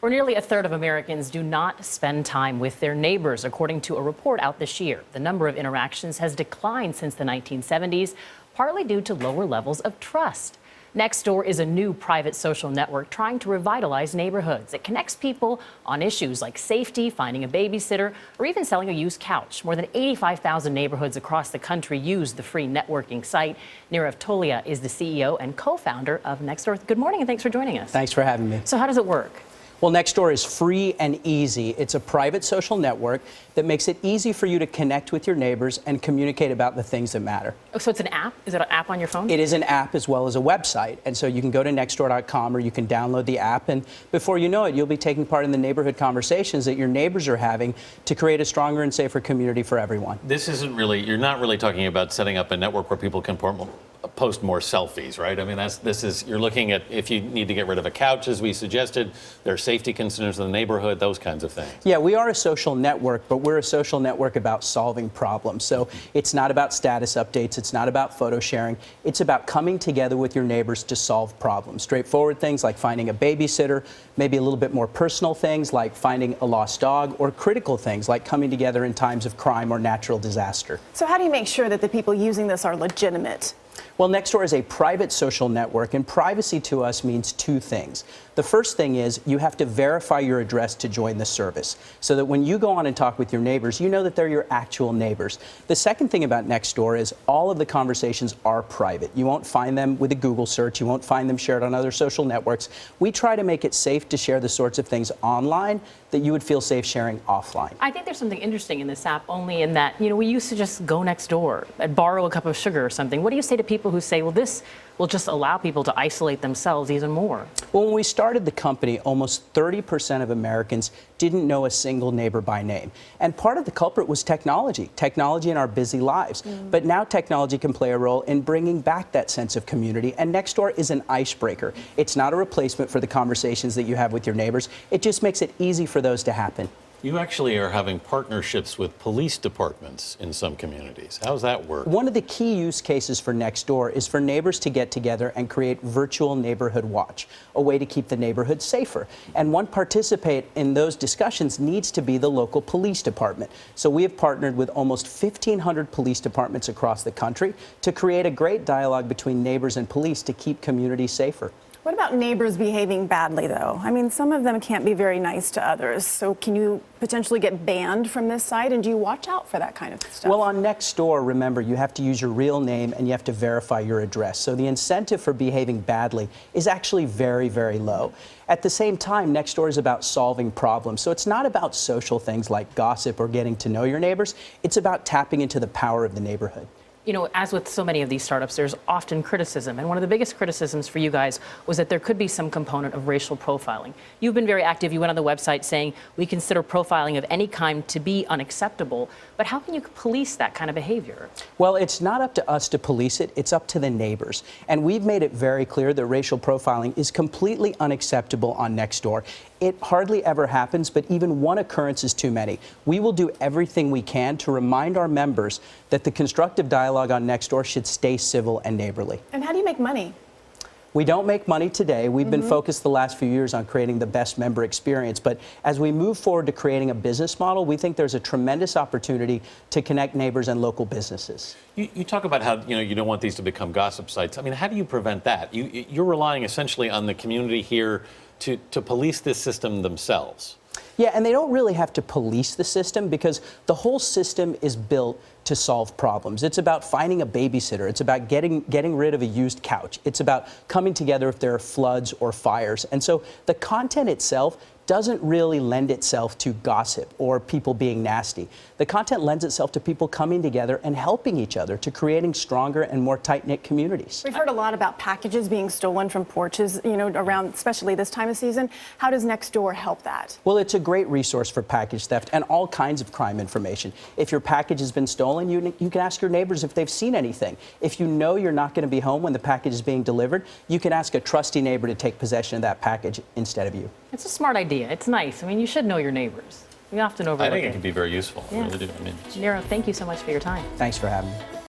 Where nearly a third of Americans do not spend time with their neighbors, according to a report out this year. The number of interactions has declined since the 1970s, partly due to lower levels of trust. Nextdoor is a new private social network trying to revitalize neighborhoods. It connects people on issues like safety, finding a babysitter, or even selling a used couch. More than 85,000 neighborhoods across the country use the free networking site. Nirav Tolia is the CEO and co-founder of Nextdoor. Good morning and thanks for joining us. Thanks for having me. So how does it work? Well, Nextdoor is free and easy. It's a private social network that makes it easy for you to connect with your neighbors and communicate about the things that matter. Oh, so it's an app? Is it an app on your phone? It is an app as well as a website. And so you can go to nextdoor.com or you can download the app. And before you know it, you'll be taking part in the neighborhood conversations that your neighbors are having to create a stronger and safer community for everyone. This isn't really, you're not really talking about setting up a network where people can post more selfies, right? I mean, you're looking at if you need to get rid of a couch, as we suggested, there are safety concerns in the neighborhood, those kinds of things. Yeah, we are a social network, but we're a social network about solving problems. So it's not about status updates. It's not about photo sharing. It's about coming together with your neighbors to solve problems. Straightforward things like finding a babysitter, maybe a little bit more personal things like finding a lost dog, or critical things like coming together in times of crime or natural disaster. So how do you make sure that the people using this are legitimate? Well, Nextdoor is a private social network, and privacy to us means two things. The first thing is you have to verify your address to join the service, so that when you go on and talk with your neighbors, you know that they're your actual neighbors. The second thing about Nextdoor is all of the conversations are private. You won't find them with a Google search. You won't find them shared on other social networks. We try to make it safe to share the sorts of things online that you would feel safe sharing offline. I think there's something interesting in this app, only in that, we used to just go next door and borrow a cup of sugar or something. What do you say to people who say, well, this will just allow people to isolate themselves even more? Well, when we started the company, almost 30% of Americans didn't know a single neighbor by name. And part of the culprit was technology in our busy lives. But now technology can play a role in bringing back that sense of community. And Nextdoor is an icebreaker. It's not a replacement for the conversations that you have with your neighbors. It just makes it easy for those to happen. You actually are having partnerships with police departments in some communities. How does that work? One of the key use cases for Nextdoor is for neighbors to get together and create virtual neighborhood watch, a way to keep the neighborhood safer. And one participant in those discussions needs to be the local police department. So we have partnered with almost 1,500 police departments across the country to create a great dialogue between neighbors and police to keep communities safer. What about neighbors behaving badly, though? I mean, some of them can't be very nice to others. So can you potentially get banned from this site? And do you watch out for that kind of stuff? Well, on Nextdoor, remember, you have to use your real name and you have to verify your address. So the incentive for behaving badly is actually very, very low. At the same time, Nextdoor is about solving problems. So it's not about social things like gossip or getting to know your neighbors. It's about tapping into the power of the neighborhood. As with so many of these startups, there's often criticism. And one of the biggest criticisms for you guys was that there could be some component of racial profiling. You've been very active. You went on the website saying we consider profiling of any kind to be unacceptable. But how can you police that kind of behavior? Well, it's not up to us to police it. It's up to the neighbors. And we've made it very clear that racial profiling is completely unacceptable on Nextdoor. It hardly ever happens, but even one occurrence is too many. We will do everything we can to remind our members that the constructive dialogue on Nextdoor should stay civil and neighborly. And how do you make money? We don't make money today. We've been focused the last few years on creating the best member experience. But as we move forward to creating a business model, we think there's a tremendous opportunity to connect neighbors and local businesses. You talk about how you don't want these to become gossip sites. I mean, how do you prevent that? You're relying essentially on the community here to police this system themselves. Yeah, and they don't really have to police the system because the whole system is built to solve problems. It's about finding a babysitter. It's about getting rid of a used couch. It's about coming together if there are floods or fires. And so the content itself doesn't really lend itself to gossip or people being nasty. The content lends itself to people coming together and helping each other, to creating stronger and more tight-knit communities. We've heard a lot about packages being stolen from porches, around especially this time of season. How does Nextdoor help that? Well, it's a great resource for package theft and all kinds of crime information. If your package has been stolen, you can ask your neighbors if they've seen anything. If you know you're not going to be home when the package is being delivered, you can ask a trusty neighbor to take possession of that package instead of you. It's a smart idea. It's nice. I mean, you should know your neighbors. We often overlook it. I think it can be very useful. Yeah. I really do. Nirav, thank you so much for your time. Thanks for having me.